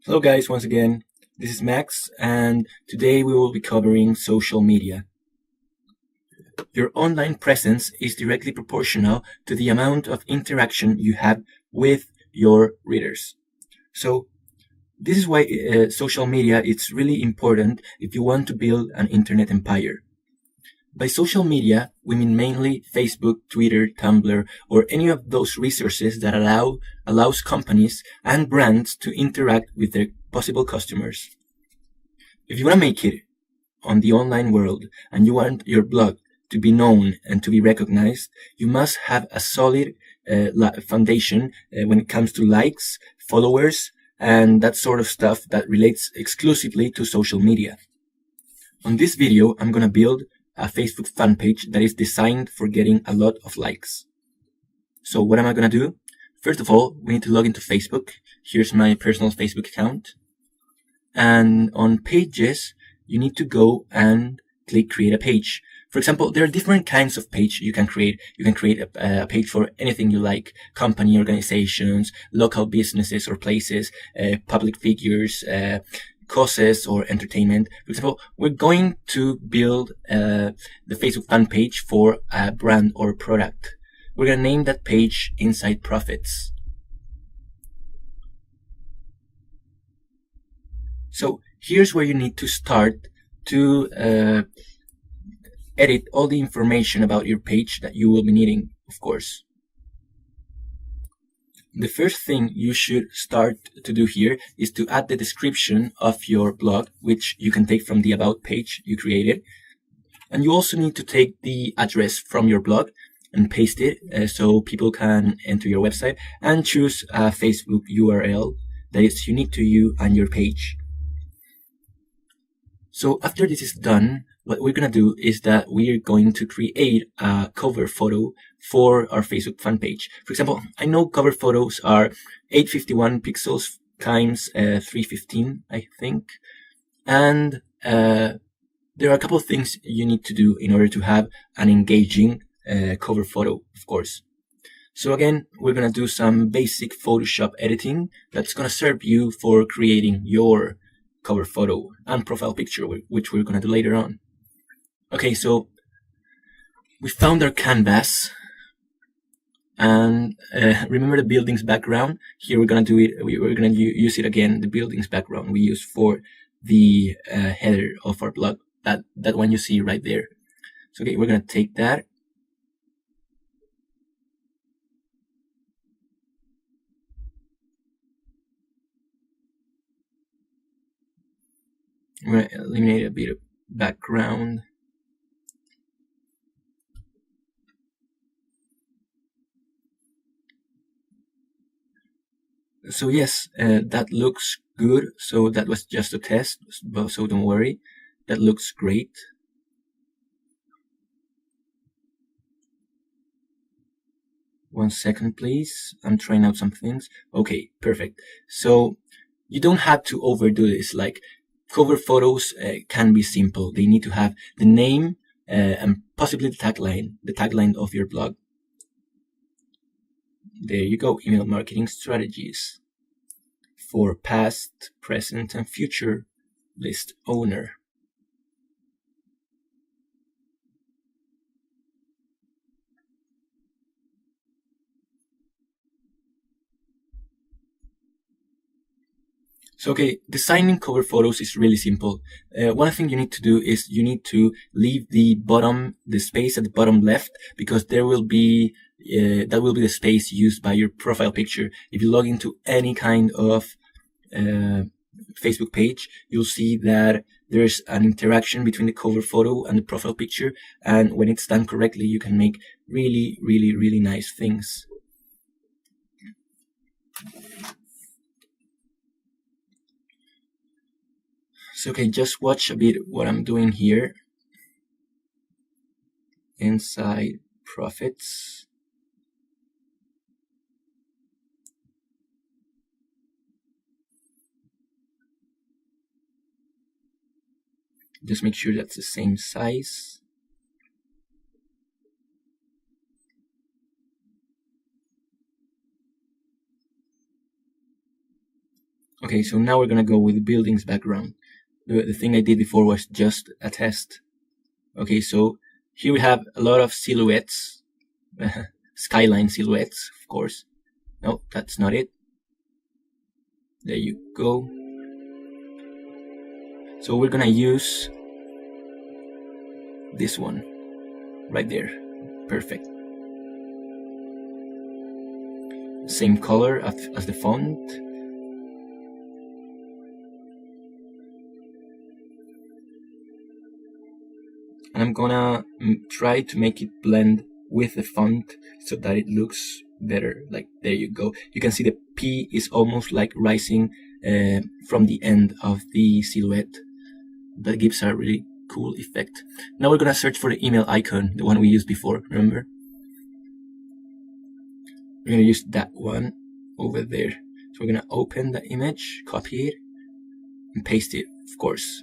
Hello guys, once again, this is Max, and today we will be covering social media. Your online presence is directly proportional to the amount of interaction you have with your readers. So this is why social media is really important if you want to build an internet empire. By social media, we mean mainly Facebook, Twitter, Tumblr, or any of those resources that allows companies and brands to interact with their possible customers. If you want to make it on the online world and you want your blog to be known and to be recognized, you must have a solid foundation when it comes to likes, followers, and that sort of stuff that relates exclusively to social media. On this video, I'm going to build a Facebook fan page that is designed for getting a lot of likes. So what am I going to do? First of all, we need to log into Facebook. Here's my personal Facebook account. And on pages, you need to go and click create a page. For example, there are different kinds of page you can create. You can create a page for anything you like: company, organizations, local businesses or places, public figures, causes or entertainment. For example, we're going to build the Facebook fan page for a brand or product. We're going to name that page Inside Profits. So here's where you need to start to edit all the information about your page that you will be needing, of course. The first thing you should start to do here is to add the description of your blog, which you can take from the About page you created. And you also need to take the address from your blog and paste it so people can enter your website, and choose a Facebook URL that is unique to you and your page. So after this is done, what we're going to do is that we're going to create a cover photo for our Facebook fan page. For example, I know cover photos are 851 pixels times 315, I think. And there are a couple of things you need to do in order to have an engaging cover photo, of course. So again, we're going to do some basic Photoshop editing that's going to serve you for creating your cover photo and profile picture, which we're going to do later on. Okay, so we found our canvas, and remember the buildings background. Here we're going to do it. We're going to use it again. The buildings background we use for the header of our blog. That one you see right there. So okay, we're going to take that. I'm going to eliminate a bit of background. So yes, that looks good. So that was just a test, so don't worry. That looks great. One second, please. I'm trying out some things. Okay, perfect. So you don't have to overdo this. Like, cover photos can be simple. They need to have the name and possibly the tagline of your blog. There you go. Email marketing strategies for past, present, and future list owner. So okay, designing cover photos is really simple. One thing you need to do is you need to leave the space at the bottom left, because there will be that will be the space used by your profile picture. If you log into any kind of Facebook page, you'll see that there's an interaction between the cover photo and the profile picture, and when it's done correctly, you can make really, really, really nice things. So okay, just watch a bit what I'm doing here. Inside Profits. Just make sure that's the same size. Okay, so now we're gonna go with the building's background. The thing I did before was just a test. Okay, so here we have a lot of silhouettes, skyline silhouettes, of course. No, that's not it. There you go. So we're gonna use this one right there. Perfect. Same color as the font. And I'm gonna try to make it blend with the font so that it looks better. Like, there you go. You can see the P is almost like rising from the end of the silhouette. That gives a really cool effect. Now we're gonna search for the email icon, the one we used before, remember? We're gonna use that one over there. So we're gonna open the image, copy it, and paste it, of course.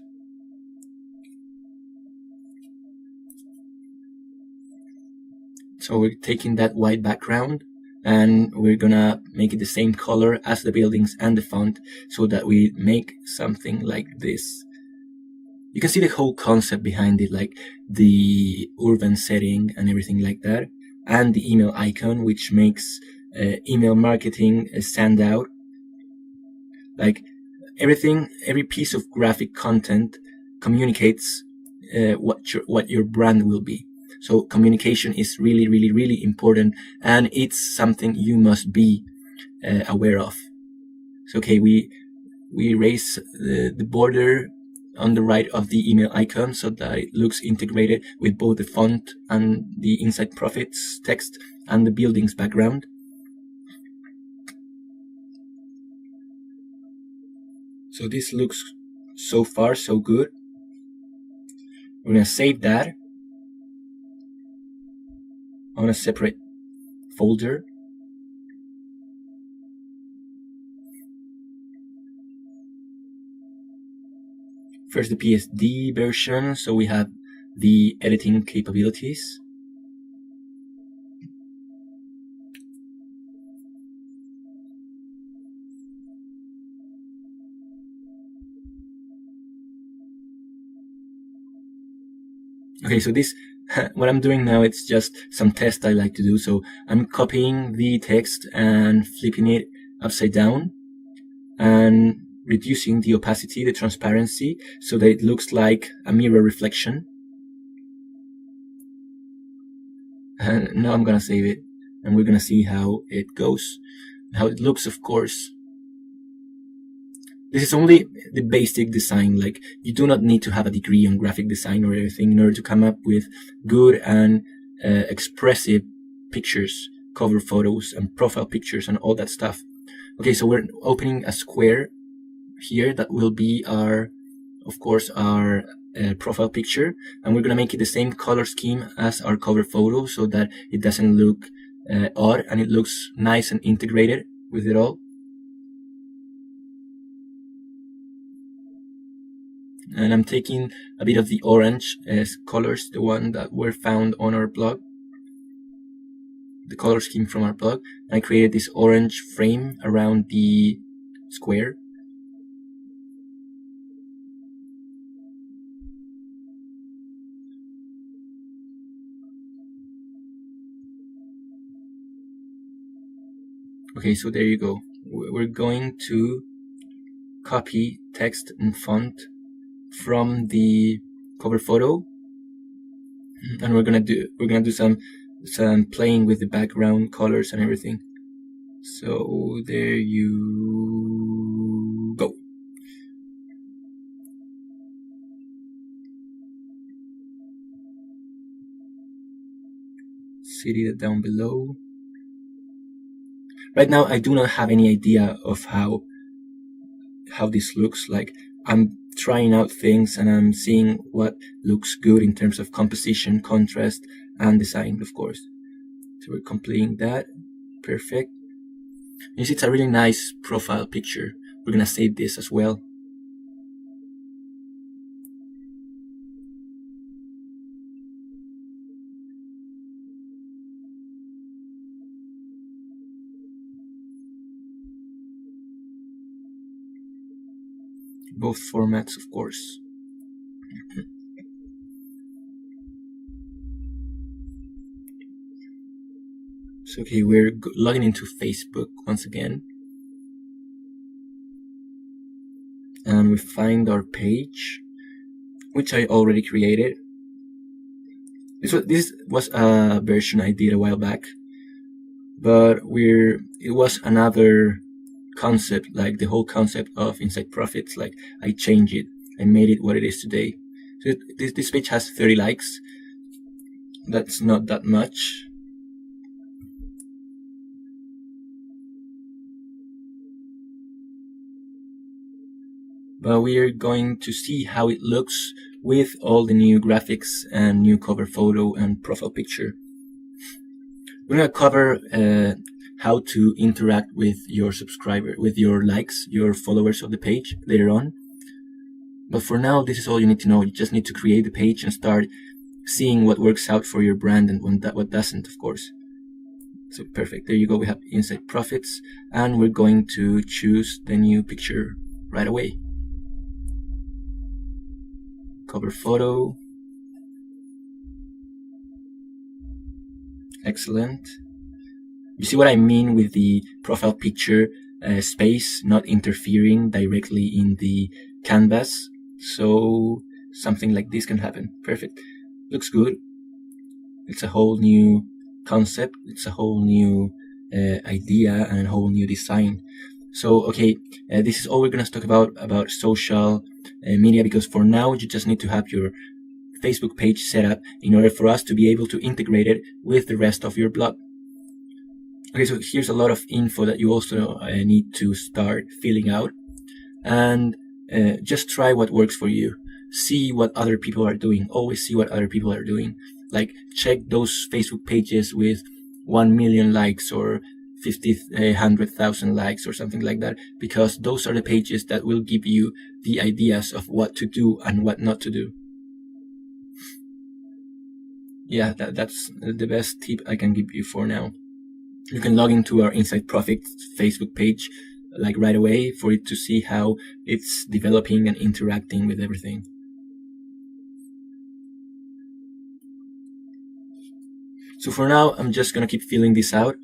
So we're taking that white background and we're gonna make it the same color as the buildings and the font so that we make something like this. You can see the whole concept behind it, like the urban setting and everything like that, and the email icon, which makes email marketing stand out. Like everything, every piece of graphic content communicates what your brand will be. So communication is really, really, really important, and it's something you must be aware of. So okay, we erase the border on the right of the email icon so that it looks integrated with both the font and the Inside Profits text and the building's background. So this looks so far so good. We're gonna save that on a separate folder. First the PSD version, so we have the editing capabilities. Okay, so this, what I'm doing now, it's just some tests I like to do. So I'm copying the text and flipping it upside down and reducing the opacity, the transparency, so that it looks like a mirror reflection. And now I'm gonna save it and we're gonna see how it goes, how it looks, of course. This is only the basic design. Like, you do not need to have a degree on graphic design or anything in order to come up with good and expressive pictures, cover photos and profile pictures and all that stuff. Okay, so we're opening a square here that will be our, of course, our profile picture, and we're gonna make it the same color scheme as our cover photo so that it doesn't look odd and it looks nice and integrated with it all. And I'm taking a bit of the orange colors, the one that were found on our blog, the color scheme from our blog. I created this orange frame around the square. Okay, so there you go. We're going to copy text and font from the cover photo, and we're gonna do some playing with the background colors and everything. So there you go. See that down below. Right now I do not have any idea of how this looks like. I'm trying out things and I'm seeing what looks good in terms of composition, contrast, and design, of course. So we're completing that. Perfect. You see, it's a really nice profile picture. We're gonna save this as well. both formats, of course. So okay, we're logging into Facebook once again, and we find our page, which I already created. This was a version I did a while back, but it was another concept, like the whole concept of Inside Profits. Like, I changed it and made it what it is today. So this page has 30 likes. That's not that much. But we're going to see how it looks with all the new graphics and new cover photo and profile picture. We're going to cover how to interact with your subscriber, with your likes, your followers of the page later on. But for now, this is all you need to know. You just need to create the page and start seeing what works out for your brand and what doesn't, of course. So perfect. There you go. We have Inside Profits, and we're going to choose the new picture right away. Cover photo. Excellent. You see what I mean with the profile picture space not interfering directly in the canvas? So something like this can happen. Perfect. Looks good. It's a whole new concept. It's a whole new idea and a whole new design. So, okay, this is all we're going to talk about social media, because for now you just need to have your Facebook page set up in order for us to be able to integrate it with the rest of your blog. Okay, so here's a lot of info that you also need to start filling out, and just try what works for you. See what other people are doing. Always see what other people are doing. Like, check those Facebook pages with 1 million likes or 100,000 likes or something like that, because those are the pages that will give you the ideas of what to do and what not to do. Yeah, that's the best tip I can give you for now. You can log into our Inside Profits Facebook page like right away for it to see how it's developing and interacting with everything. So for now, I'm just gonna keep filling this out,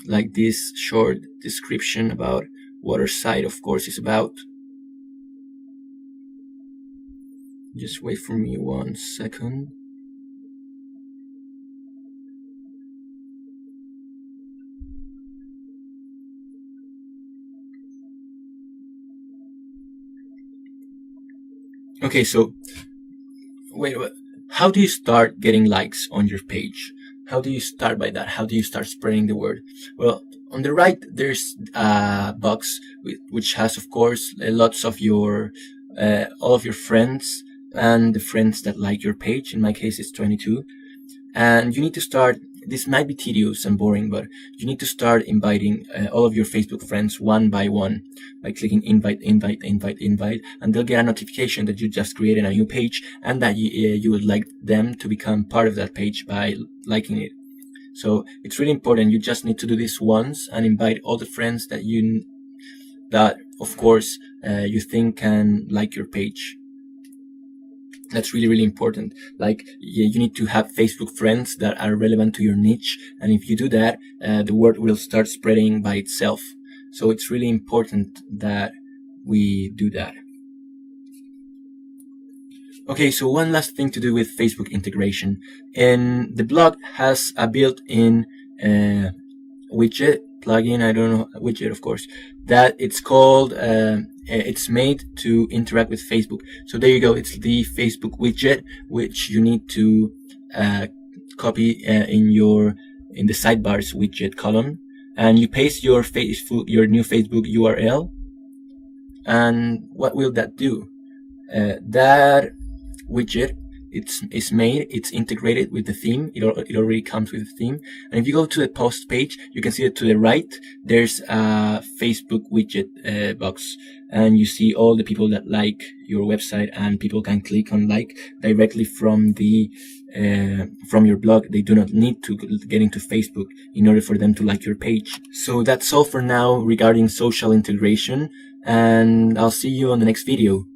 like this short description about what our site, of course, is about. Just wait for me 1 second. Okay, so wait, how do you start getting likes on your page? How do you start by that? How do you start spreading the word? Well, on the right, there's a box which has, of course, lots of your all of your friends and the friends that like your page. In my case, it's 22. And you need to start. This might be tedious and boring, but you need to start inviting all of your Facebook friends one by one by clicking invite, and they'll get a notification that you just created a new page and that you would like them to become part of that page by liking it. So it's really important. You just need to do this once and invite all the friends that of course you think can like your page. That's really, really important. Like, you need to have Facebook friends that are relevant to your niche. And if you do that, the word will start spreading by itself. So it's really important that we do that. Okay, so one last thing to do with Facebook integration. And the blog has a built-in widget, plugin, I don't know, widget, of course, that it's called it's made to interact with Facebook. So there you go. It's the Facebook widget, which you need to copy in the sidebars widget column, and you paste your new Facebook URL. And what will that do? That widget, it's made, it's integrated with the theme. It already comes with the theme. And if you go to the post page, you can see that to the right, there's a Facebook widget box, and you see all the people that like your website, and people can click on like directly from your blog. They do not need to get into Facebook in order for them to like your page. So that's all for now regarding social integration. and I'll see you on the next video.